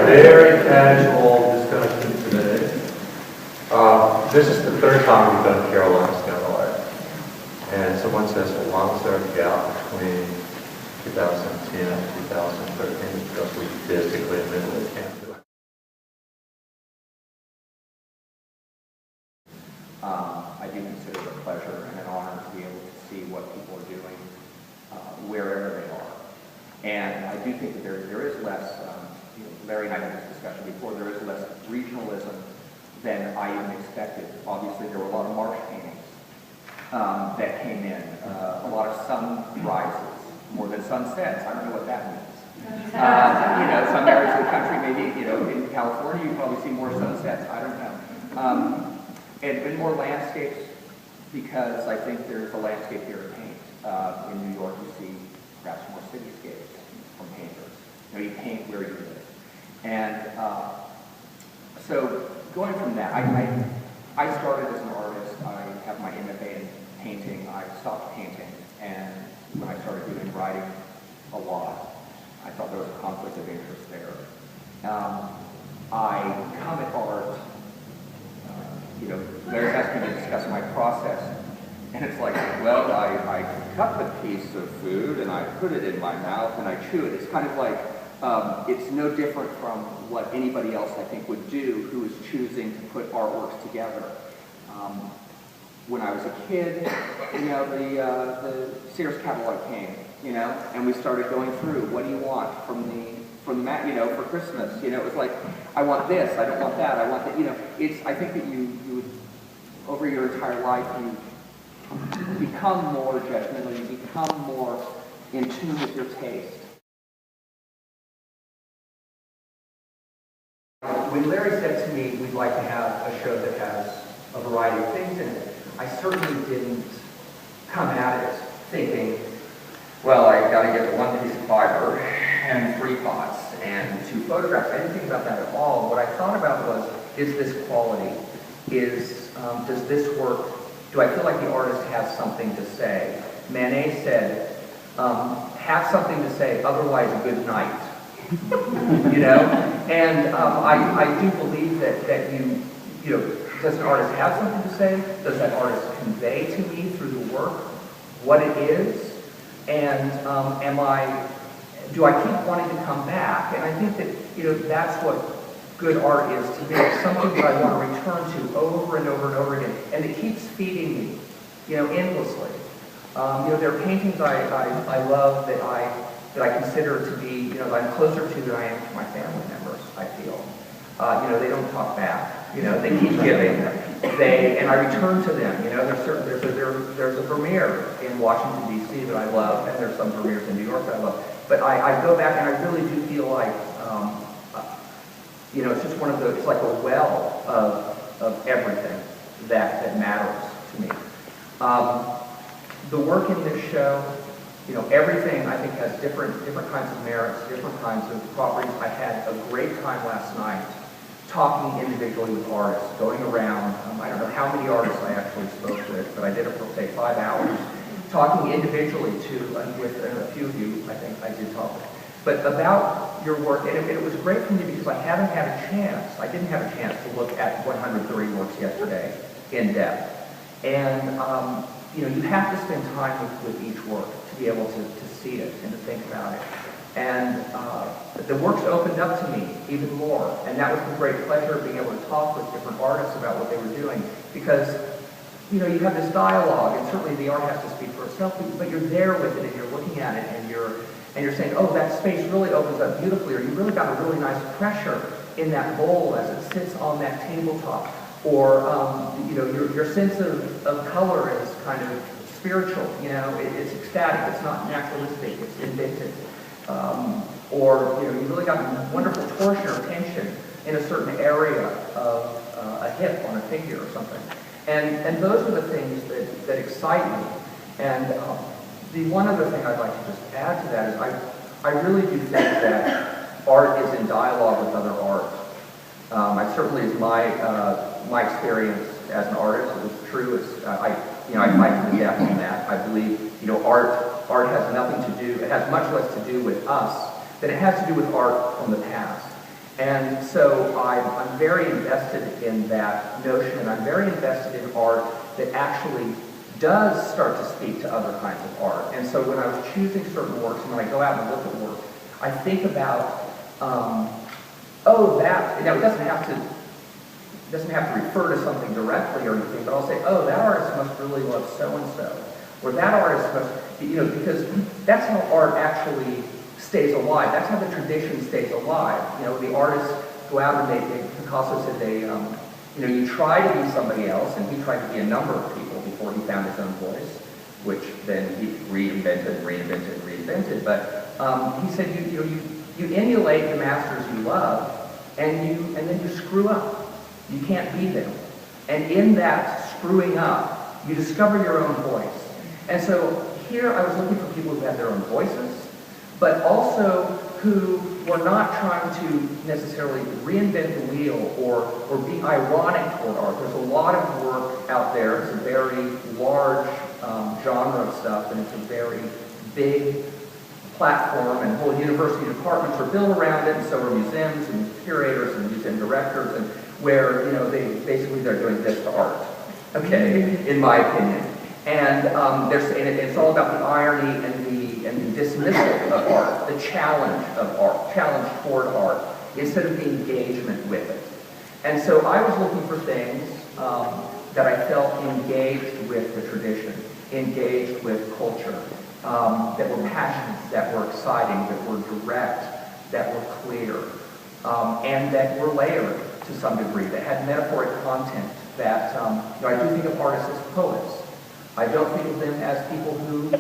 very casual discussion today. This is the third time we've done Carolina Scale Art. And someone says, well, why was there a gap between 2010 and 2013? Because we physically admittedly can't do it. I do consider it a pleasure and an honor to be able to see what people are doing wherever they are. And I do think that there is less, Larry and I had this discussion before, there is less regionalism than I even expected. Obviously, there were a lot of marsh paintings that came in, a lot of sunrises, more than sunsets. I don't know what that means. Some areas of the country, maybe, in California, you probably see more sunsets. I don't know. And more landscapes, because I think there's a landscape here to paint. In New York, you see perhaps more cityscapes from painters. You paint where you live. And so going from that, I started as an artist. I have my MFA in painting. I stopped painting. And when I started doing writing a lot, I thought there was a conflict of interest there. I come at art, Larry's asked me to discuss my process. And it's like, well, I cut the piece of food and I put it in my mouth and I chew it. It's kind of like, it's no different from what anybody else I think would do who is choosing to put artworks together. When I was a kid, the Sears catalog came, and we started going through, what do you want from the mat, for Christmas? It was like, I want this, I don't want that, I want that, I think that you would, over your entire life, you become more judgmental, you become more in tune with your taste. When Larry said to me, we'd like to have a show that has a variety of things in it, I certainly didn't come at it thinking, well, I got to get one piece of fiber and 3 pots and 2 photographs. I didn't think about that at all. What I thought about was, is this quality? Does this work? Do I feel like the artist has something to say? Manet said, have something to say, otherwise good night. And I do believe that does an artist have something to say? Does that artist convey to me through the work what it is? And do I keep wanting to come back? And I think that, that's what good art is to me. It's something that I want to return to over and over and over again. And it keeps feeding me, endlessly. There are paintings I love that I consider to be, that I'm closer to than I am to my family members, I feel. They don't talk back. They keep giving. And I return to them. There's a Vermeer in Washington, D.C. that I love, and there's some Vermeers in New York that I love. But I go back and I really do feel like, it's just one of those, it's like a well of everything that matters to me. The work in this show, everything I think has different kinds of merits, different kinds of properties. I had a great time last night talking individually with artists, going around. I don't know how many artists I actually spoke with, but I did it for, say, 5 hours, talking individually with a few of you, I think I did talk with. But about your work, and it was great for me because I didn't have a chance to look at 130 works yesterday in depth. And, you have to spend time with each work to be able to see it and to think about it. And the works opened up to me even more. And that was the great pleasure of being able to talk with different artists about what they were doing. Because, you have this dialogue, and certainly the art has to speak for itself, but you're there with it and you're looking at it and you're saying, oh, that space really opens up beautifully, or you really got a really nice pressure in that bowl as it sits on that tabletop. Or, your sense of color is kind of spiritual, it's ecstatic, it's not naturalistic, it's inventive. Or, you really got a wonderful torsion or tension in a certain area of a hip on a figure or something. And those are the things that excite me. And the one other thing I'd like to just add to that is I really do think that art is in dialogue with other art. I certainly, as my experience as an artist, it was true. I fight to the death on that. I believe, art has nothing to do. It has much less to do with us than it has to do with art from the past. And so I'm very invested in that notion, and I'm very invested in art that actually does start to speak to other kinds of art. And so when I was choosing certain works, and when I go out and look at work, I think about, oh, that, now it doesn't have to refer to something directly or anything, but I'll say, oh, that artist must really love so-and-so. Or that artist must, because that's how art actually stays alive. That's how the tradition stays alive. The artists go out and Picasso said you try to be somebody else, and he tried to be a number of people before he found his own voice, which then he reinvented. But he said you emulate the masters you love, and then you screw up. You can't be them. And in that screwing up, you discover your own voice. And so here I was looking for people who had their own voices, but also who were not trying to necessarily reinvent the wheel or be ironic toward art. There's a lot of work out there. It's a very large genre of stuff, and it's a very big platform, and whole university departments are built around it, and so are museums and curators and museum directors, and where they're doing this to art. Okay, in my opinion. And it's all about the irony and the dismissal of art, the challenge of art, challenge toward art, instead of the engagement with it. And so I was looking for things that I felt engaged with the tradition, engaged with culture, that were passionate, that were exciting, that were direct, that were clear, and that were layered to some degree, that had metaphoric content, that I do think of artists as poets. I don't think of them as people who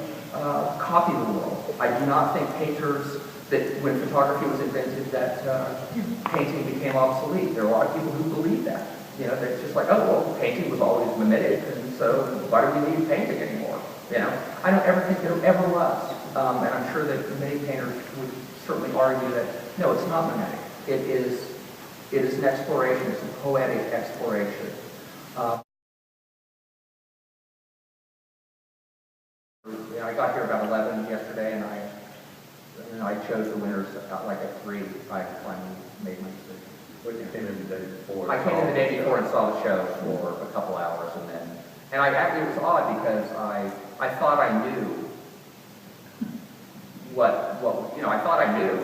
copy the world. I do not think painters, that when photography was invented, that painting became obsolete. There are a lot of people who believe that. They're just like, oh, well, painting was always mimetic, and so why do we need painting anymore? I don't ever think there ever was. And I'm sure that many painters would certainly argue that, no, it's not mimetic. It is an exploration. It's a poetic exploration. I got here about 11 yesterday, and I chose the winners at 3. I finally made my decision. What, you came in the day before? I came in the day before and saw the show for a couple hours, and it was odd because I thought I knew I thought I knew.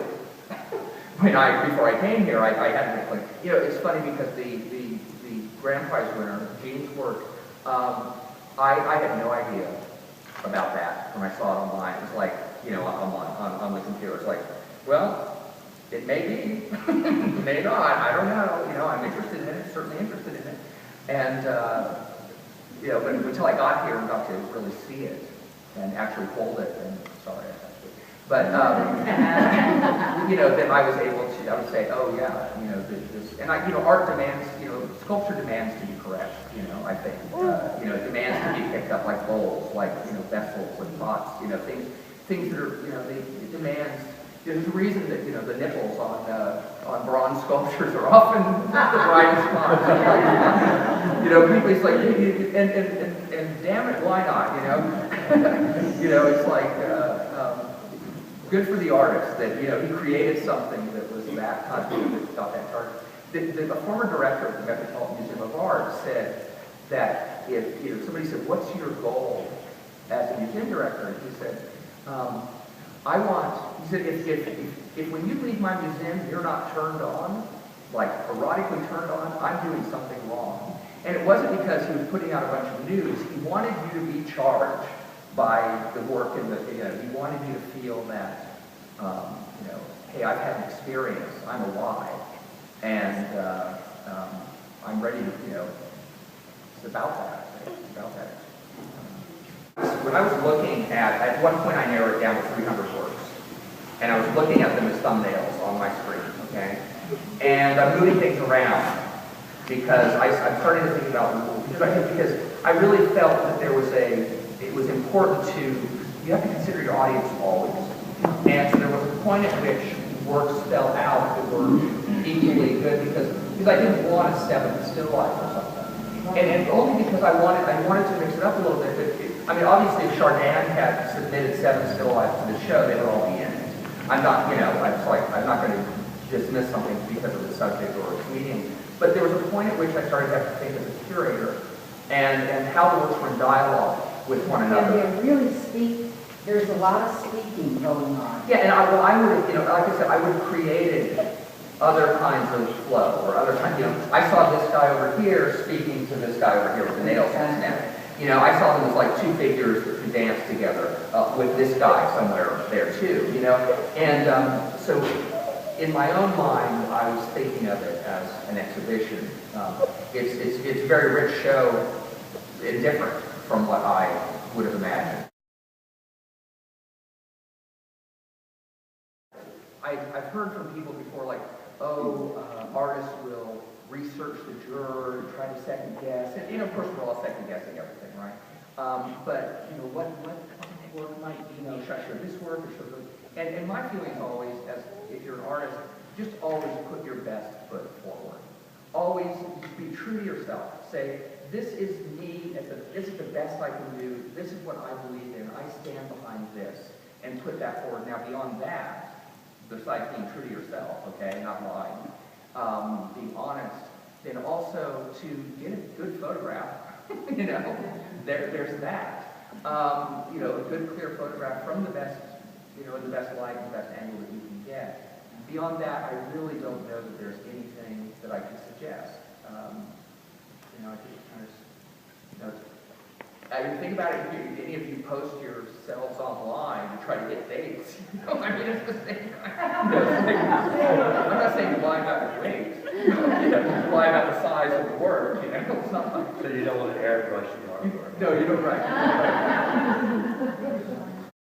Before I came here, I hadn't like, it's funny because the grand prize winner, Gene's work, I had no idea about that when I saw it online. It was like, on the computer. It's like, well, it may be, it may not, I don't know. I'm interested in it, certainly interested in it. And, but until I got here and got to really see it and actually hold it, and sorry, but, then I was able to, I would say, oh yeah, this, and art demands, sculpture demands to be correct, I think. It demands to be picked up like bowls, like, vessels and pots, things that are, it demands, there's a reason that, the nipples on bronze sculptures are often the brightest spots. People, it's like, and damn it, why not, it's like, good for the artist that, he created something that was that kind of, got that target. The former director of the Metropolitan Museum of Art said that if somebody said, what's your goal as a museum director? And he said, he said, if when you leave my museum, you're not turned on, like erotically turned on, I'm doing something wrong. And it wasn't because he was putting out a bunch of news. He wanted you to be charged by the work and he wanted you to feel that, hey, I've had an experience, I'm alive, and I'm ready to, it's about that, it's about that. When I was looking at one point I narrowed it down to 300 works, and I was looking at them as thumbnails on my screen, okay? And I'm moving things around because I'm starting to think about rules, because I really felt that it was important you have to consider your audience always. And so there was a point at which works fell out that were equally good because I didn't want to step into still life or something. And only because I wanted to mix it up a little bit. But obviously if Chardin had submitted 7 still lifes to the show, they would all be in it. I'm not, I'm not going to dismiss something because of the subject or its meaning. But there was a point at which I started to have to think as a curator and how the works were in dialogue with one another. And they really speak, there's a lot of speaking going on. Yeah, and I would have, like I said, I would have created other kinds of flow or other kinds, I saw this guy over here speaking to this guy over here with the nails in his neck. I saw them as like two figures that could dance together with this guy somewhere there too, And so in my own mind, I was thinking of it as an exhibition. It's a very rich show and different from what I would have imagined. I've heard from people before, like, artists will research the juror, try to second guess, and of course we're all second guessing everything, right? But what work might should I show this work or should I, and my feeling is always, as if you're an artist, just always put your best foot forward. Always be true to yourself. Say, this is me. This is the best I can do. This is what I believe in. I stand behind this, and put that forward. Now beyond that, besides being true to yourself, okay, not lying, being honest, then also to get a good photograph, there's that. A good clear photograph from the best, the best light and the best angle that you can get. Beyond that, I really don't know that there's anything that I could suggest. I think kind of, I mean, think about it, if any of you post yourselves online to try to get dates, I mean, it's the same kind of thing. I'm not saying lie about your weight, lie about the size of the work, it's not like... So you don't want to airbrush the artwork? No, you don't, right.